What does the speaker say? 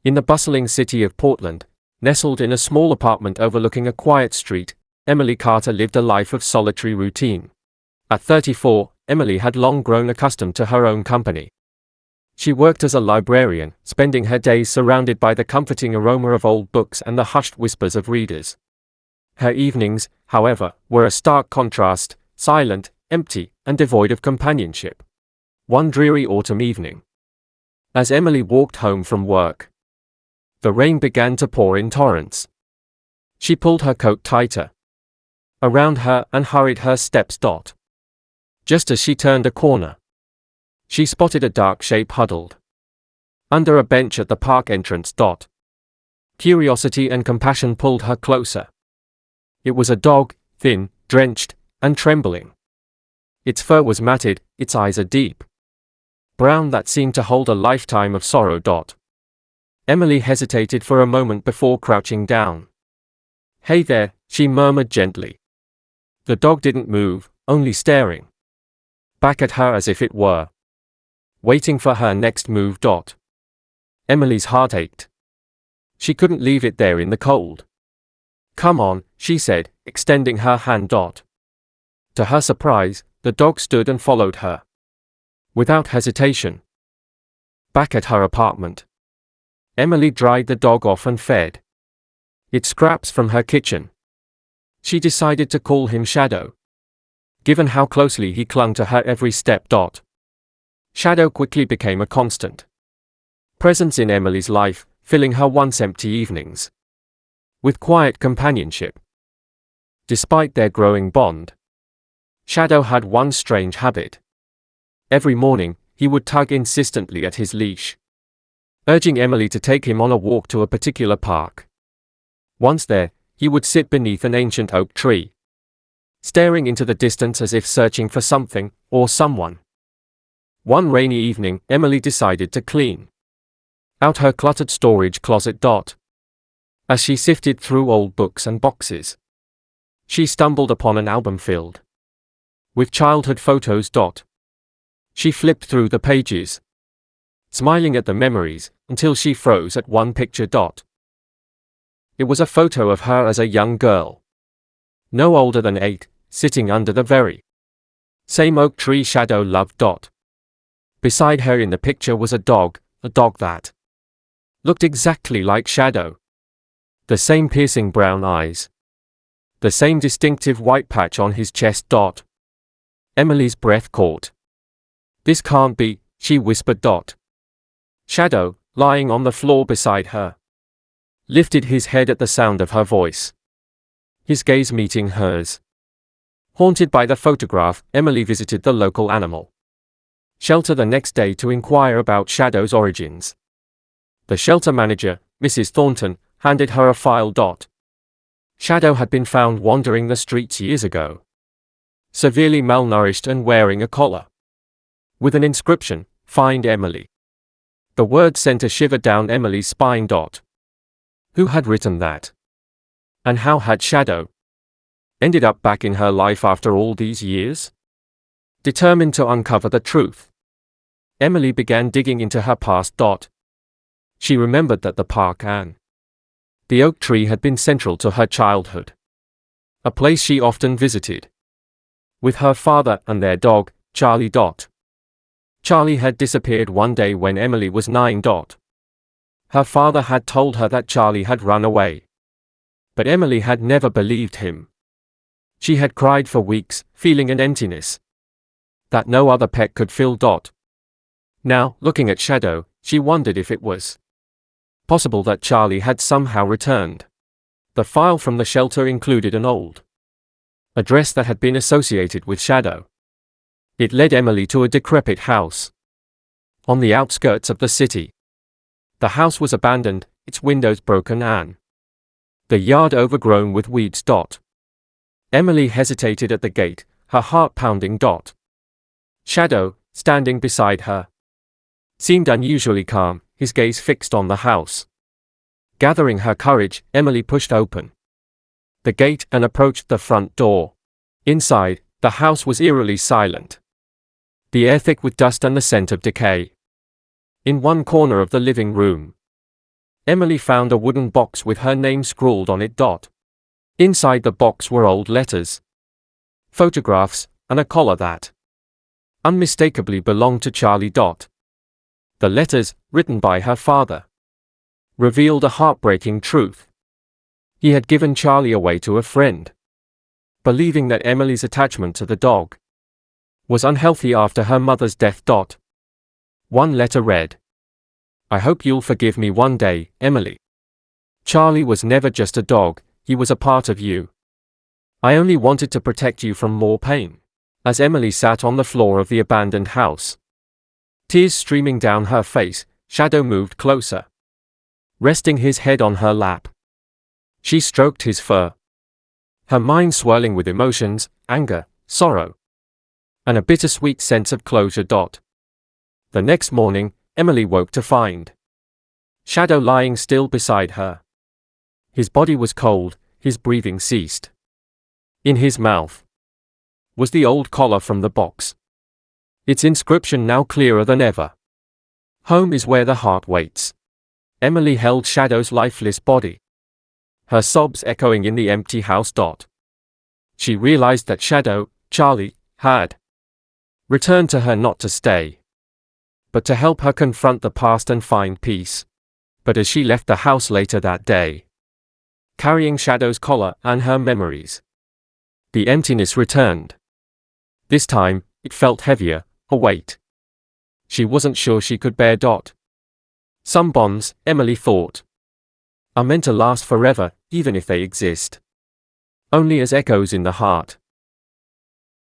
In the bustling city of Portland, nestled in a small apartment overlooking a quiet street, Emily Carter lived a life of solitary routine. At 34, Emily had long grown accustomed to her own company. She worked as a librarian, spending her days surrounded by the comforting aroma of old books and the hushed whispers of readers. Her evenings, however, were a stark contrast, silent, empty, and devoid of companionship. One dreary autumn evening, as Emily walked home from work, the rain began to pour in torrents. She pulled her coat tighter around her and hurried her steps. Just as she turned a corner, she spotted a dark shape huddled under a bench at the park entrance. Curiosity and compassion pulled her closer. It was a dog, thin, drenched, and trembling. Its fur was matted, its eyes a deep brown that seemed to hold a lifetime of sorrow. Emily hesitated for a moment before crouching down. "Hey there," she murmured gently. The dog didn't move, only staring back at her as if it were waiting for her next move. Emily's heart ached. She couldn't leave it there in the cold. "Come on," she said, extending her hand. To her surprise, the dog stood and followed her without hesitation back at her apartment. Emily dried the dog off and fed it scraps from her kitchen. She decided to call him Shadow, given how closely he clung to her every step. Shadow quickly became a constant presence in Emily's life, filling her once empty evenings with quiet companionship. Despite their growing bond, Shadow had one strange habit. Every morning, he would tug insistently at his leash, urging Emily to take him on a walk to a particular park. Once there, he would sit beneath an ancient oak tree, staring into the distance as if searching for something or someone. One rainy evening, Emily decided to clean out her cluttered storage closet. As she sifted through old books and boxes, she stumbled upon an album filled with childhood photos. She flipped through the pages, smiling at the memories, until she froze at one picture. It was a photo of her as a young girl, no older than 8, sitting under the very same oak tree Shadow loved. Beside her in the picture was a dog that looked exactly like Shadow. The same piercing brown eyes, the same distinctive white patch on his chest. Emily's breath caught. "This can't be," she whispered. Shadow, lying on the floor beside her, lifted his head at the sound of her voice, his gaze meeting hers. Haunted by the photograph, Emily visited the local animal shelter the next day to inquire about Shadow's origins. The shelter manager, Mrs. Thornton, handed her a file. Shadow had been found wandering the streets years ago, severely malnourished and wearing a collar with an inscription, "Find Emily." The word sent a shiver down Emily's spine. Who had written that? And how had Shadow ended up back in her life after all these years? Determined to uncover the truth, Emily began digging into her past. She remembered that the park and the oak tree had been central to her childhood, a place she often visited with her father and their dog, Charlie. Charlie had disappeared one day when Emily was 9. Her father had told her that Charlie had run away, but Emily had never believed him. She had cried for weeks, feeling an emptiness that no other pet could fill. Now, looking at Shadow, she wondered if it was possible that Charlie had somehow returned. The file from the shelter included an old address that had been associated with Shadow. It led Emily to a decrepit house on the outskirts of the city. The house was abandoned, its windows broken and the yard overgrown with weeds. Emily hesitated at the gate, her heart pounding. Shadow, standing beside her, seemed unusually calm, his gaze fixed on the house. Gathering her courage, Emily pushed open the gate and approached the front door. Inside, the house was eerily silent, the air thick with dust and the scent of decay. In one corner of the living room, Emily found a wooden box with her name scrawled on it. Inside the box were old letters, photographs, and a collar that unmistakably belonged to Charlie. The letters, written by her father, revealed a heartbreaking truth. He had given Charlie away to a friend, believing that Emily's attachment to the dog was unhealthy after her mother's death. One letter read, "I hope you'll forgive me one day, Emily. Charlie was never just a dog, he was a part of you. I only wanted to protect you from more pain." As Emily sat on the floor of the abandoned house, tears streaming down her face, Shadow moved closer, resting his head on her lap. She stroked his fur, her mind swirling with emotions, anger, sorrow, and a bittersweet sense of closure. The next morning, Emily woke to find Shadow lying still beside her. His body was cold, his breathing ceased. In his mouth was the old collar from the box, its inscription now clearer than ever. "Home is where the heart waits." Emily held Shadow's lifeless body, her sobs echoing in the empty house. She realized that Shadow, Charlie, had returned to her not to stay, but to help her confront the past and find peace. But as she left the house later that day, carrying Shadow's collar and her memories, the emptiness returned. This time, it felt heavier, a weight she wasn't sure she could bear. Some bonds, Emily thought, are meant to last forever, even if they exist only as echoes in the heart.